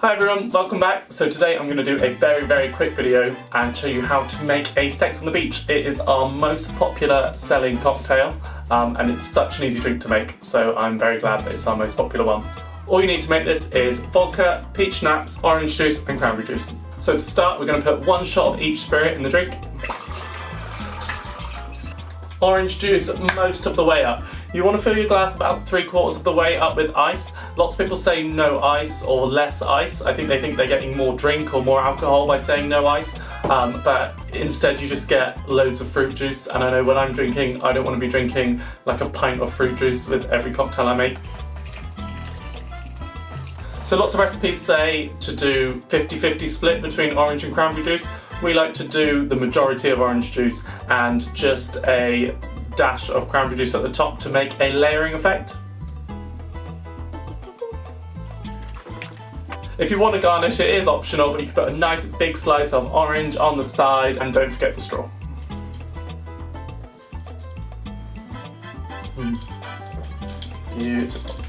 Hi everyone, welcome back. So today I'm going to do a very quick video and show you how to make a Sex on the Beach. It is our most popular selling cocktail and it's such an easy drink to make, so I'm very glad that it's our most popular one. All you need to make this is vodka, peach schnapps, orange juice and cranberry juice. So to start we're going to put 1 shot of each spirit in the drink. Orange juice most of the way up. You want to fill your glass about 3/4 of the way up with ice. Lots of people say no ice or less ice. I think they think they're getting more drink or more alcohol by saying no ice, but instead you just get loads of fruit juice. And I know when I'm drinking, I don't want to be drinking like a pint of fruit juice with every cocktail I make. So lots of recipes say to do 50-50 split between orange and cranberry juice. We like to do the majority of orange juice and just a dash of cranberry juice at the top to make a layering effect. If you want to garnish, it is optional, but you can put a nice big slice of orange on the side and don't forget the straw. Beautiful.